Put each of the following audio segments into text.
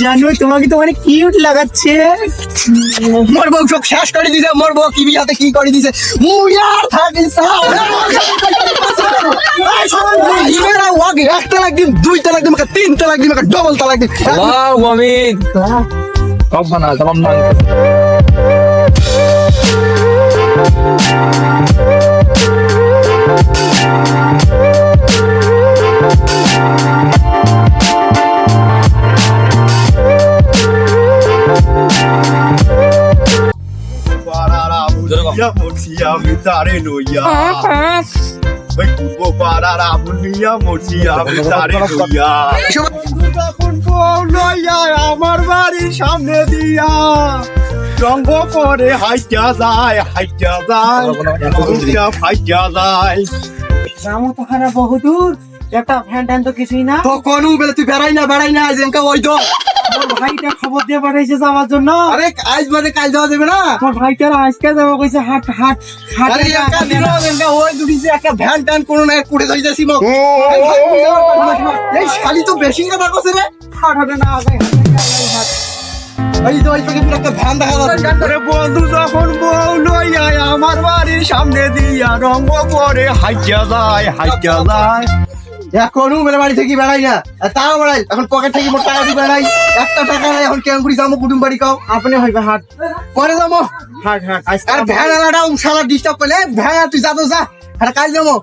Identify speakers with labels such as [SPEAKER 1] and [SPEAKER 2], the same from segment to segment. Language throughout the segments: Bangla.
[SPEAKER 1] জানো তোমাকে তো অনেক কিউট লাগাচ্ছে।
[SPEAKER 2] মোর বউ সব শেষ করে দিছে, মোর বউ কি বিয়াতে কি করে দিছে মুই আর থাকি এক তালাক দিন, দুই তালাক দিন, তিন তালাক দিন, ডবল তালাক দিন।
[SPEAKER 3] Wow, Wamid. Kapan na? Tamam lang.
[SPEAKER 4] Ya morsia mitare noya. Wai kubo parara bunia morsia mitare noya. যখন বউ লইয়া আমার বাড়ির সামনে দিয়া রঙ্গ করে হাইটা যায় ফাইটা যায়।
[SPEAKER 1] রামু তো খারাপ বহুদূর, একটা ফ্যান ট্যান তো কিছুই না।
[SPEAKER 2] কখনো বেলা তুই বেড়াই না যেনকা ওই তো
[SPEAKER 1] তোর ভাইটা খবর দিয়ে পাঠাইছে যাওয়ার জন্য।
[SPEAKER 2] আরে আজ মানে কাল যাওয়া যাবে না।
[SPEAKER 1] তোর ভাইটার আজকে যাবো কইছে হাট হাট হাট।
[SPEAKER 2] আরে একা দিনও যেনকা ওই দুটিছে একটা ভ্যান ট্যান কোনো না কুড়ে যাইতাছি মো। এই শালি তো বেশি কথা কইছে রে।
[SPEAKER 1] হাট হাটে না যায় হাট।
[SPEAKER 2] এই তো এইদিকে একটা ভ্যান দেখা যাচ্ছে।
[SPEAKER 4] আরে বন্ধু যখন বউ লইয়া আমার বাড়ির সামনে দিয়া রঙ্গ করে হাইটা যায়।
[SPEAKER 2] এখনো মেলে বাড়ি থেকে বেড়াই না, আর তাও বেড়াই এখন পকেট থেকে মোট টাকা দিয়ে বেড়াই। একটা টাকা নাই, এখন কেমন করে যাবো কুটুম বাড়ি কাও?
[SPEAKER 1] আপনি হইবে হাট
[SPEAKER 2] পরে যাবো।
[SPEAKER 1] হাট হাট আজকে
[SPEAKER 2] আর ভ্যান আলাদা শালা ডিস্টার্ব করলে ভ্যান তুই যা তো যা, আর কাল যাবো।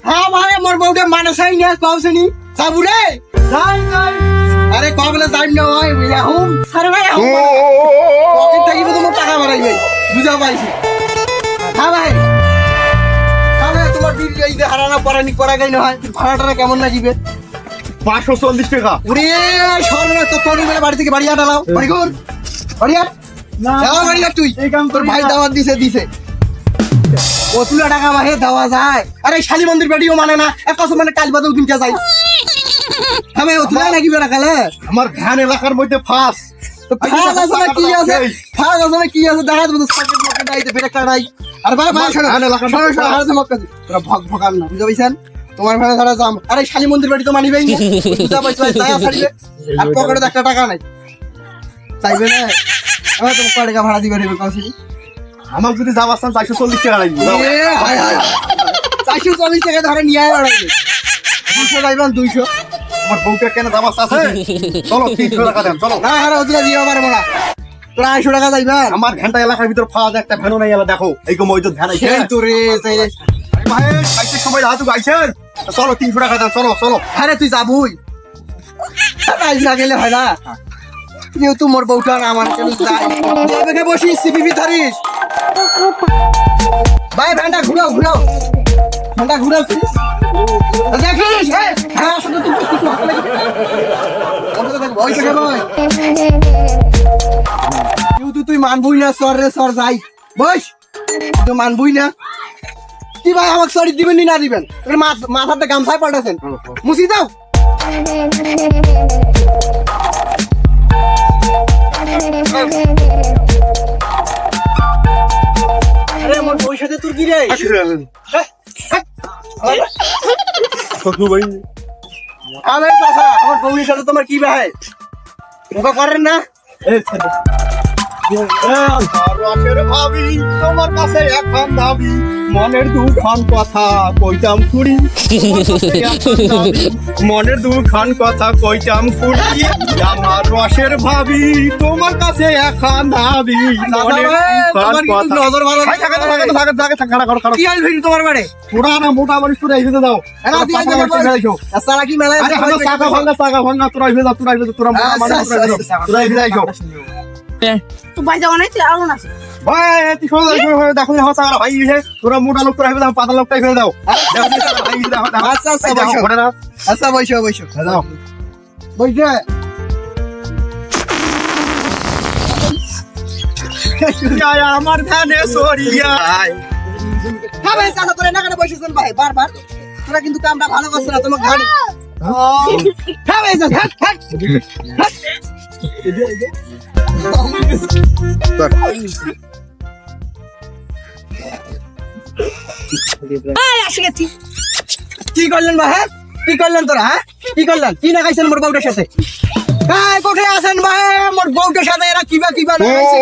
[SPEAKER 2] হ্যাঁ ভাই আমার বউটা মানসাই না কওছেনি যাবো রে।
[SPEAKER 1] যাই যাই।
[SPEAKER 2] আরে কবলে যাই না ভাই এখন
[SPEAKER 1] আরে ভাই
[SPEAKER 2] পকেট থেকে তো মোট টাকা বাড়াই ভাই, বুঝা পাইছি। হ্যাঁ ভাই তাহলে তোমার বিল এই যে হারানা পরানি করা গাই না হয় ভাড়াটা কেমন লাগিবে?
[SPEAKER 4] 540 টাকা।
[SPEAKER 2] ওরে সর্বনা তো তোর মেলে বাড়ি থেকে বাড়ি আটালাও বাড়ি ঘর বাড়ি আট
[SPEAKER 1] না
[SPEAKER 2] যাও বাড়ি আট তুই
[SPEAKER 1] এই কাম
[SPEAKER 2] তোর
[SPEAKER 1] করি
[SPEAKER 2] ভাই
[SPEAKER 1] না।
[SPEAKER 2] দাওয়াত দিছে কতগুলো টাকা মাহে দেওয়া যায়? আরে শালি মন্দির বাড়িও মানে না, এক কথা মানে কাল বাদে দিনকে যাই। হ্যাঁ ভাই ওতলা নাকি বেড়া কালে
[SPEAKER 4] আমার ভ্যান এলাকার মধ্যে ফাঁস।
[SPEAKER 2] ফাঁক আছে না কি আছে দেখা যাবে সার্কিট মার্কেট আইতে বেটা কাটাই। আর ভাই ভাই শোনো
[SPEAKER 4] ভ্যান এলাকার
[SPEAKER 2] শোনো শোনো হারাতে মক্কা দি তোরা ভগান না বুঝতে পাইছেন? তোমার ভাড়া ধরা যাম। আরে শালি মন্দির বাড়ি তো মানিবেই না, বুঝতে পাইছো? দায়া ছাড়িবে আর পকেটে একটা টাকা নাই চাইবে না। আমার তো কয় টাকা ভাড়া দিবে রে কাউসিনি?
[SPEAKER 4] আমার যদি যাওয়ার চান 440 টাকা লাগবে।
[SPEAKER 2] এ হায় হায় 440 টাকা ধরে নিয়ে আয় বাড়াইবে 200 যাইবেন 200।
[SPEAKER 4] আমার বউকে কেন যাওয়ার আছে? চলো 300 টাকা দেন চলো।
[SPEAKER 2] না হারা ওদিকে দিয়ে পারবো না, তোরা 200 টাকা যাইবেন।
[SPEAKER 4] আমার ভ্যানটা এলাকার ভিতর ফাঁস, একটা ভ্যানও নাই এলা দেখো। এই কম ওই তো ভ্যান আইছে।
[SPEAKER 2] এই তো রে চাইলে
[SPEAKER 4] ভাই খাইতে সময় হাতু গাইছেন। চলো 300 টাকা দেন চলো।
[SPEAKER 2] আরে তুই যাবই আজ না গেলে হয় না, যেহেতু মোর বউটা আর আমার কেন যাই বসিস সিপিবি ধরিস। ভাই ভ্যানটা ঘুরাও ভ্যানটা ঘুরাও please। দেখিস হ্যাঁ শুধু তুই কিছু হাতে লাগবে ওটা দেখো ওই থেকে ভাই তুই মানবই না সর রে সর যাই বস তুই মানবই না কি ভাই আমাকে সরি দিবেন না দিবেন? মাথাতে গামছায় পাল্টাছেন, মুছি দাও। আরে আমার বউর সাথে তোর কি রে? আরে চাচা আমার বউর সাথে তোমার কি ভাই? ওকে করেন না?
[SPEAKER 4] রসের ভাবি তোমার কাছে এখন দাবি, মনের দুখান কথা কইতাম কুড়ি। মনের দুখান কথা কইতাম কুড়ি, আমার রসের ভাবি তোমার কাছে এখন দাবি, মনের দুখান কথা।
[SPEAKER 2] নজর ভালো
[SPEAKER 4] ভাই, থাকা তো, খাড়া করো।
[SPEAKER 2] কি আইল ভিড় তোমার বাড়ি?
[SPEAKER 4] পুরা না মোটা বাড়ি তোরা এসে দাও।
[SPEAKER 2] আরে আদি আইল সারা কি মেলায়
[SPEAKER 4] আরে আমরা চাকা ভাঙা তোরা এসে দাও, তোরা এসে
[SPEAKER 1] তো ভাই যাওয়া নাই, তুই আলো না।
[SPEAKER 4] ভাই তুই শোনো দেখো চাকা ভাই তোরা মোটা লোক তোরা এসে দাও, পাতা লোকটা এসে দাও।
[SPEAKER 2] আচ্ছা আচ্ছা বসো বইছে
[SPEAKER 4] আমার ধানে সরিয়া
[SPEAKER 2] হ্যাঁ ভাই চাচা তোরা না কেন বসেছেন ভাই বারবার? তোরা কিন্তু কামটা ভালো করছ না তোমার গাড়ি। হ্যাঁ ভাই চাচা কি করলেন ভাই? কি করলেন তোরা? হ্যাঁ কি করলেন? কি না খাইছেন মোর বউটার সাথে? এই কোথায় আছেন ভাই? মোর বউটার সাথে এরা কিবা না খাইছে?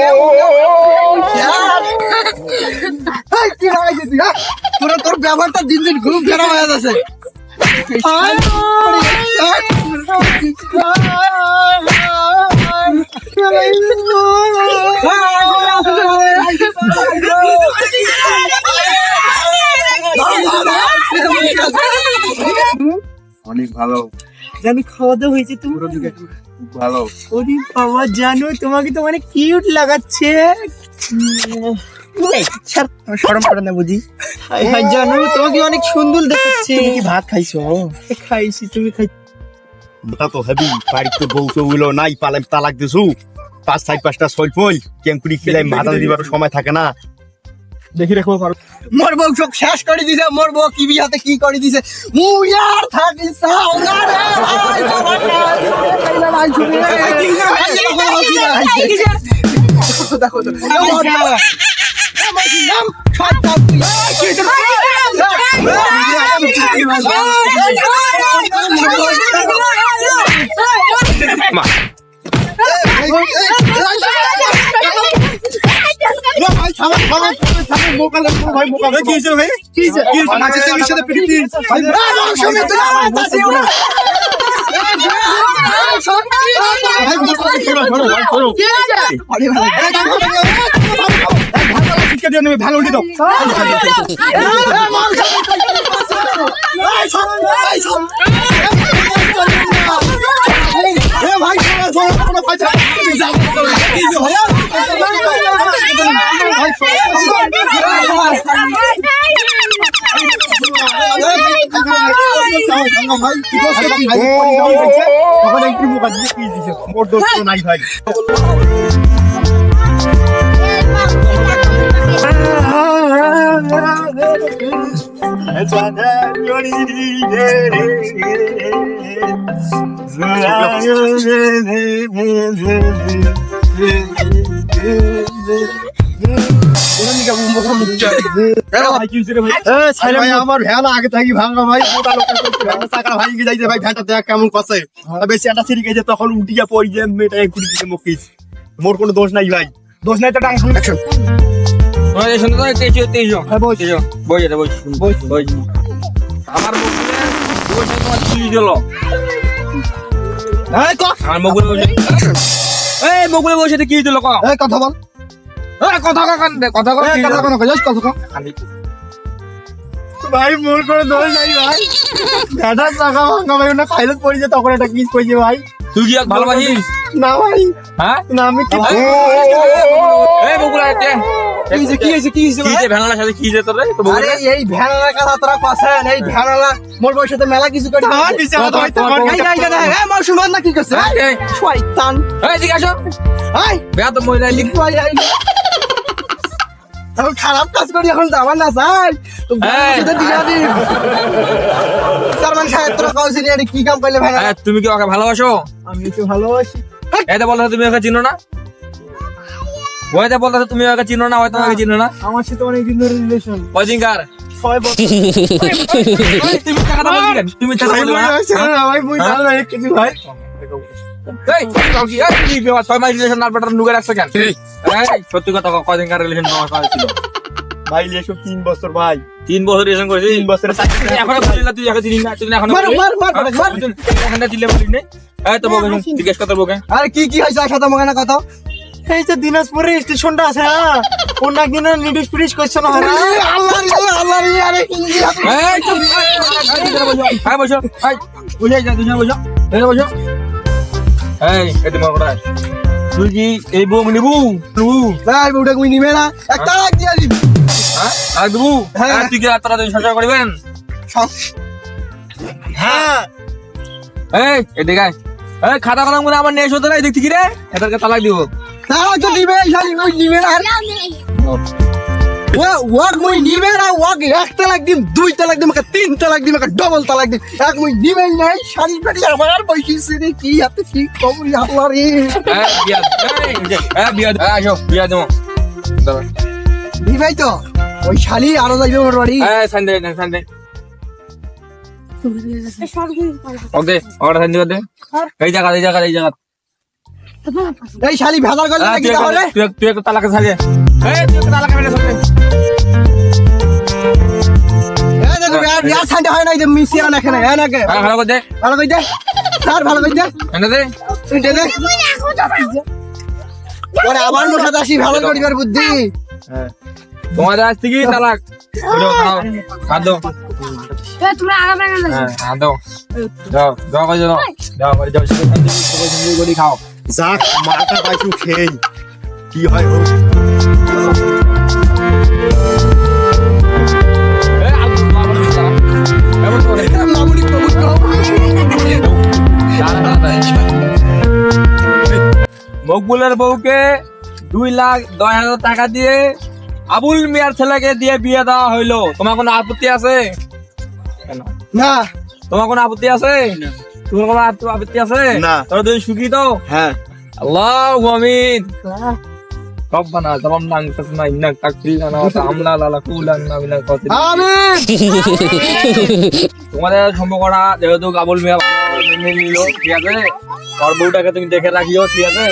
[SPEAKER 2] এই কি লাগাইছিস তুই? হ্যাঁ? তোর ব্যবহারটা দিন দিন খুব খারাপ হয়ে যাচ্ছে।
[SPEAKER 4] অনেক ভালো,
[SPEAKER 1] জানি খাওয়া দাওয়া হয়েছে তুমি?
[SPEAKER 4] খুব ভালো।
[SPEAKER 1] ওরে বাবা জানো তোমাকে তো অনেক কিউট লাগাচ্ছে।
[SPEAKER 2] শরম করে না বুঝি?
[SPEAKER 1] হাই হাই জানো তোমাকে অনেক সুন্দর দেখাচ্ছে।
[SPEAKER 2] তুমি কি ভাত খাইছো?
[SPEAKER 1] খাইছি, তুমি খাই।
[SPEAKER 4] তা তো হেবি, বাড়িতে তো বউ চৌগুলো নাই, পালাম তালাক দিছু। 5-4-5টা সলফল কেমকুড়ি খিলাই মাথা দিবার সময় থাকে না।
[SPEAKER 3] দেখি রাখবো পারো।
[SPEAKER 2] মোর বউ সব শেষ করে দিছে। মোর বউ কি বিয়াতে কি করে দিছে? মুই আর থাকি চাও না রে। দেখো তো
[SPEAKER 4] ভালো উঠে দাও। নাই ভাই আমার ভ্যান আগে থাকি ভাঙা ভাই, চাকা ভাঙি যাইছে ভাই, ভ্যানটা দেখ কেমন কষে বেশি একটা সিঁড়ি গেছে, তখন উঠিয়া পড়ি যে মেয়েটা ঘুরি দিতে মুখিস। মোর কোনো দোষ নাই ভাই, দোষ নাই তো ডাং কথা বল। ভাই মোর কোনো দোষ নাই ভাই, ভ্যানটা চাকা ভাঙা ভাই, ওটা খাইলে পড়িছে, তখন একটা কিস কইছে ভাই।
[SPEAKER 3] তুই কি ভালোবাসিস?
[SPEAKER 4] না ভাই,
[SPEAKER 3] হ্যাঁ
[SPEAKER 4] না আমি কি
[SPEAKER 2] এই ভ্যানালার কথা তোরা কছেন? এই ভ্যানালা মোর বউর সাথে মেলা কিছু করে দিছে। মৌসুম না কি করছে? শয়তান। এখন খারাপ কাজ করি, এখন যাবার না চাই সালমান সাহেব, তোরা কৌশল কি কাম করলে ভাই?
[SPEAKER 3] তুমি কি ওকে ভালোবাসো?
[SPEAKER 1] আমি একটু ভালোবাসি।
[SPEAKER 3] এটা বলতে তুমি ওকে চিনো না? ওইটা বলতে তুমি ওকে চিনো না? হয়তো ওকে চিনো না।
[SPEAKER 1] আমার সাথে অনেকদিন ধরে রিলেশন।
[SPEAKER 3] কয়দিনকার?
[SPEAKER 1] 6 বছর।
[SPEAKER 3] তুমি টাকাটা বললি কেন? তুমি টাকা বললি না?
[SPEAKER 4] ভাই মুই জানো না কিছু ভাই।
[SPEAKER 3] এই কি 6 মাস রিলেশন না বেটার নুগে রাখছো কেন? এই সত্যি কথা কও, কয়দিনকার রিলেশন তোমার সাথে ছিল?
[SPEAKER 4] ভাই এসব 3 বছর ভাই,
[SPEAKER 3] 3 বছর রিলেশন করেছিস?
[SPEAKER 4] 3 বছরে
[SPEAKER 3] এখন বললি না তুই এখন চিনিস না? তুই এখন এখন দিলে বলিস না? এই তো বলবেন জিজ্ঞেস করতে বকে।
[SPEAKER 2] আরে কি কি হয়েছে সাথে মনে না কথা?
[SPEAKER 1] এই যে দিনাজপুরে স্টেশনটা আছে, হ্যাঁ কোন একদিন নিডিস ফিডিস করছে না?
[SPEAKER 2] আল্লাহ রে আরে কি
[SPEAKER 3] এই চুপ, এই বসো, এই বুঝাই যা, তুই বসো, এই বসো। এই এতে মর করা তুই কি এই বউ নিবু?
[SPEAKER 2] ভাই বউটা কই নিবে না? একটা লাগ দিয়া দিবি।
[SPEAKER 3] হ্যাঁ আর দেবু? হ্যাঁ তুই কি আপনারা দিন সরকার করবেন?
[SPEAKER 1] হ্যাঁ
[SPEAKER 3] এই এদিকে আয়। এই খাতা কলম করে আমার নেই হতো না, দেখছি কি রে? এদেরকে তালাক দিব।
[SPEAKER 2] তাও তো দিবে, শালি কই দিবে না? ওয়াক মুই নিবে না, ওয়াক এক তালাক দিম, 2 তালাক দিম, 3 তালাক দিম, ডবল তালাক দিম, এক মুই নিবে নাই। শালি পেটি আমার বইছিস রে, কি হাতে ঠিক কবুল আল্লাহ রে।
[SPEAKER 3] বিয়া বিয়া আসো বিয়া দেবো।
[SPEAKER 2] দিবাই তো ওই শালি আরো যাইবে ওর বাড়ি।
[SPEAKER 3] সানডে সানডে ওকে ওটা সাইন দিতে এই জায়গা
[SPEAKER 2] এই শালি ভেজাল করলে নাকি তাহলে
[SPEAKER 3] তুই একটু তালাকে ছাড়িয়ে এই তুই একটু তালাকে মেরে সত্যি
[SPEAKER 2] এই দেখো বিয়ার সাইন্ড হয় না এই যে মিশিয়া না এখানে হ্যাঁ নাকি
[SPEAKER 3] ভালো করে দে
[SPEAKER 2] ভালো কই দে স্যার ভালো কই দে
[SPEAKER 3] এনে দে
[SPEAKER 2] তুই দে ওরে আবার মোর সাথে আসি ভালো করিবার বুদ্ধি
[SPEAKER 3] তোমাদের আজ থেকে তালাক খাও দাও
[SPEAKER 5] তোমরা আগামী
[SPEAKER 3] হ্যাঁ দাও যাও যাও করে যাও যাও করে যাও সুন্দর করে খাও
[SPEAKER 4] যাক মাটা পাইছু খেই কি হয় হোক
[SPEAKER 3] এই আলু মামুনি দাও এমন করে
[SPEAKER 2] মামুনি কবুল কও
[SPEAKER 3] মকবুলের বউকে 2,10,000 টাকা দিয়ে আবুল মিয়ার ছেলেকে দিয়ে বিয়ে দেওয়া হইলো তোমার কোনো আপত্তি আছে
[SPEAKER 2] না
[SPEAKER 3] তোমার কোনো আপত্তি আছে তোমার কোনো আপত্তি আছে
[SPEAKER 4] না।
[SPEAKER 3] তোরা দুই সুখী তো
[SPEAKER 4] হ্যাঁ
[SPEAKER 3] আল্লাহু আমিন রব্বানা যালামনা আনফুসানা ইন্নাকা তাগফিরুনা ওয়া তা'আমনা লা কুলান্না মিনাল খাসিরিন
[SPEAKER 2] আমিন
[SPEAKER 3] তোমাদের সম্পর্কটা যেহেতু আবুল মিয়া মেনে নিল ঠিক আছে আর বউটাকে তুমি দেখে রাখিও ঠিক আছে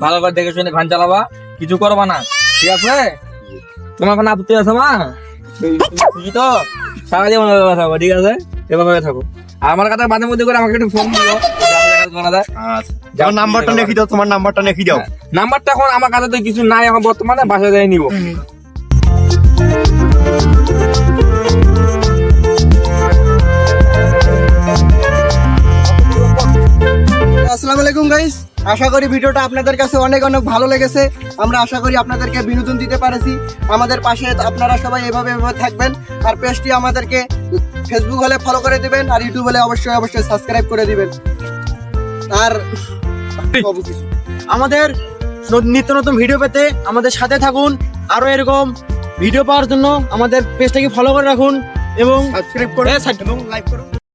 [SPEAKER 3] ভালো করে দেখে শুনে ধান চালাবা কিছু করবা না ঠিক আছে তোমার কোনো আপত্তি আছে মা খুশি তো সারা জীবন এভাবে থাকো ঠিক আছে এভাবে থাকো আর আমার কথা মাঝে মধ্যে করে আমাকে একটু ফোন দিও
[SPEAKER 4] তোমার নাম্বারটা লিখে দাও তোমার নাম্বারটা লিখে দাও
[SPEAKER 3] নাম্বারটা এখন আমার কাছে তো কিছু নাই এখন বর্তমানে বাসায় যাই নিব
[SPEAKER 2] আসসালামু আলাইকুম গাইস আশা করি ভিডিওটা আপনাদের কাছে অনেক অনেক ভালো লেগেছে আমরা আশা করি আপনাদেরকে বিনোদন দিতে পারেছি আমাদের পাশে আপনারা সবাই এভাবে থাকবেন আর পেজটি আমাদেরকে ফেসবুক হলে ফলো করে দিবেন আর ইউটিউব হলে অবশ্যই সাবস্ক্রাইব করে দিবেন আর
[SPEAKER 1] আমাদের নিত্য নতুন ভিডিও পেতে আমাদের সাথে থাকুন আরো এরকম ভিডিও পাওয়ার জন্য আমাদের পেজটাকে ফলো করে রাখুন এবং
[SPEAKER 2] সাবস্ক্রাইব করে এবং লাইক করুন